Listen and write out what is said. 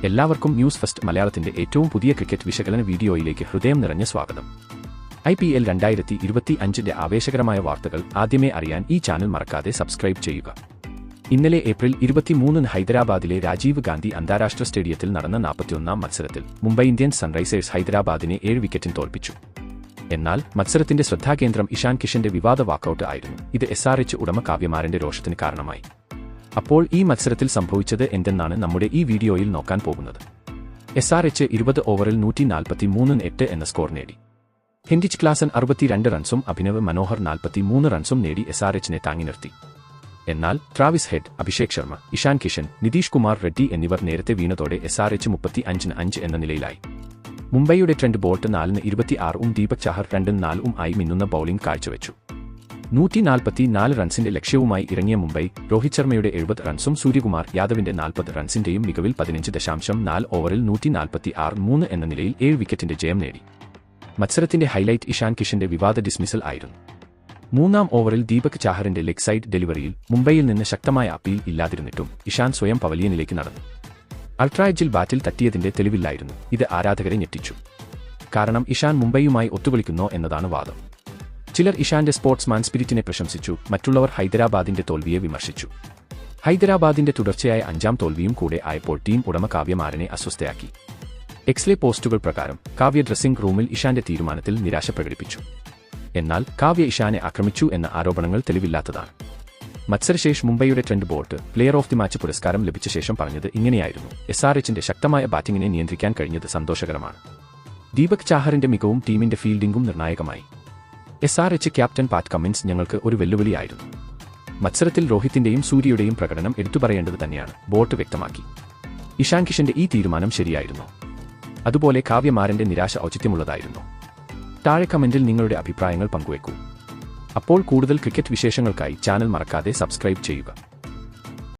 എല്ലാവർക്കും news first മലയാളത്തിന്റെ ഏറ്റവും പുതിയ ക്രിക്കറ്റ് വിശകലന വീഡിയോയിലേക്ക് ഹൃദയം നിറഞ്ഞ സ്വാഗതം. IPL 2025 ആവേശകരമായ വാർത്തകൾ ആദ്യമേ അറിയാൻ ഈ ചാനൽ മറക്കാതെ സബ്സ്ക്രൈബ് ചെയ്യുക. ഇന്നലെ ഏപ്രിൽ 23 ഹൈദരാബാദിലെ രാജീവ് ഗാന്ധി അന്താരാഷ്ട്ര സ്റ്റേഡിയത്തിൽ നടന്ന 41ാം മത്സരത്തിൽ മുംബൈ ഇന്ത്യൻസ് സൺറൈസേഴ്സ് ഹൈദരാബാദിനെ 7 വിക്കറ്റിന് തോൽപ്പിച്ചു. എന്നാൽ മത്സരത്തിന്റെ ശ്രദ്ധാകേന്ദ്രം ഇഷാൻ കിഷന്റെ വിവാദ വാക്കൌട്ട് ആയിരുന്നു. ഇത് SRH ഉടമ കാവ്യമാരന്റെ രോഷത്തിന് കാരണമായി. അപ്പോൾ ഈ മത്സരത്തിൽ സംഭവിച്ചത് എന്തെന്നാണ് നമ്മുടെ ഈ വീഡിയോയിൽ നോക്കാൻ പോകുന്നത്. SRH 20 ഓവറിൽ 143 എന്ന സ്കോർ നേടി. ഹെൻറിച്ച് ക്ലാസൻ 62 റൺസും അഭിനവ് മനോഹർ 43 റൺസും നേടി SRHനെ താങ്ങി നിർത്തി. എന്നാൽ ട്രാവിസ് ഹെഡ്, അഭിഷേക് ശർമ്മ, ഇഷാൻ കിഷൻ, നിതീഷ് കുമാർ റെഡ്ഡി എന്നിവർ നേരത്തെ വീണതോടെ SRH 35-5 എന്ന നിലയിലായി. മുംബൈയുടെ ട്രെന്റ് ബോൾട്ട് 4-26 ദീപക് ചാഹർ 2-4 ആയി മിന്നുന്ന ബൌളിംഗ് കാഴ്ചവെച്ചു. 144 റൺസിന്റെ ലക്ഷ്യവുമായി ഇറങ്ങിയ മുംബൈ രോഹിത് ശർമ്മയുടെ 70 റൺസും സൂര്യകുമാർ യാദവിന്റെ 40 റൺസിന്റെയും മികവിൽ 15.4 ഓവറിൽ 146 എന്ന നിലയിൽ 7 വിക്കറ്റിന്റെ ജയം നേടി. മത്സരത്തിന്റെ ഹൈലൈറ്റ് ഇഷാൻ കിഷന്റെ വിവാദ ഡിസ്മിസൽ ആയിരുന്നു. 3ാം ഓവറിൽ ദീപക് ചാഹറിന്റെ ലെഗ് സൈഡ് ഡെലിവറിയിൽ മുംബൈയിൽ നിന്ന് ശക്തമായ അപ്പീൽ ഇല്ലാതിരുന്നിട്ടും ഇഷാൻ സ്വയം പവലിയനിലേക്ക് നടന്നു. അൾട്രാഎഡ്ജിൽ ബാറ്റിൽ തട്ടിയതിന്റെ തെളിവില്ലായിരുന്നു. ഇത് ആരാധകരെ ഞെട്ടിച്ചു. കാരണം ഇഷാൻ മുംബൈയുമായി ഒത്തുകളിക്കുന്നോ എന്നതാണ് വാദം. ചിലർ ഇഷാന്റെ സ്പോർട്സ്മാൻ സ്പിരിറ്റിനെ പ്രശംസിച്ചു, മറ്റുള്ളവർ ഹൈദരാബാദിന്റെ തോൽവിയെ വിമർശിച്ചു. ഹൈദരാബാദിന്റെ തുടർച്ചയായ 5ാം തോൽവിയും കൂടെ ആയപ്പോൾ ടീം ഉടമ കാവ്യമാരനെ അസ്വസ്ഥയാക്കി. എക്സ്ലെ പോസ്റ്റുകൾ പ്രകാരം കാവ്യ ഡ്രസ്സിംഗ് റൂമിൽ ഇഷാന്റെ തീരുമാനത്തിൽ നിരാശ പ്രകടിപ്പിച്ചു. എന്നാൽ കാവ്യ ഇഷാനെ ആക്രമിച്ചു എന്ന ആരോപണങ്ങൾ തെളിവില്ലാത്തതാണ്. മത്സരശേഷം മുംബൈയുടെ Trent Boult player of the match പുരസ്കാരം ലഭിച്ച ശേഷം പറഞ്ഞത് ഇങ്ങനെയായിരുന്നു: SRHന്റെ ശക്തമായ ബാറ്റിംഗിനെ നിയന്ത്രിക്കാൻ കഴിഞ്ഞത് സന്തോഷകരമാണ്. ദീപക് ചാഹറിന്റെ മികവും ടീമിന്റെ ഫീൽഡിംഗും നിർണായകമായി. SRH ക്യാപ്റ്റൻ പാറ്റ് കമ്മിൻസ് ഞങ്ങൾക്ക് ഒരു വെല്ലുവിളിയായിരുന്നു. മത്സരത്തിൽ രോഹിത്തിന്റെയും സൂര്യയുടെയും പ്രകടനം എടുത്തുപറയേണ്ടത് തന്നെയാണ്, ബോൾട്ട് വ്യക്തമാക്കി. ഇഷാൻ കിഷന്റെ ഈ തീരുമാനം ശരിയായിരുന്നു. അതുപോലെ കാവ്യമാരന്റെ നിരാശ ഔചിത്യമുള്ളതായിരുന്നു. താഴെ കമന്റിൽ നിങ്ങളുടെ അഭിപ്രായങ്ങൾ പങ്കുവെക്കൂ. അപ്പോൾ കൂടുതൽ ക്രിക്കറ്റ് വിശേഷങ്ങൾക്കായി ചാനൽ മറക്കാതെ സബ്സ്ക്രൈബ് ചെയ്യുക.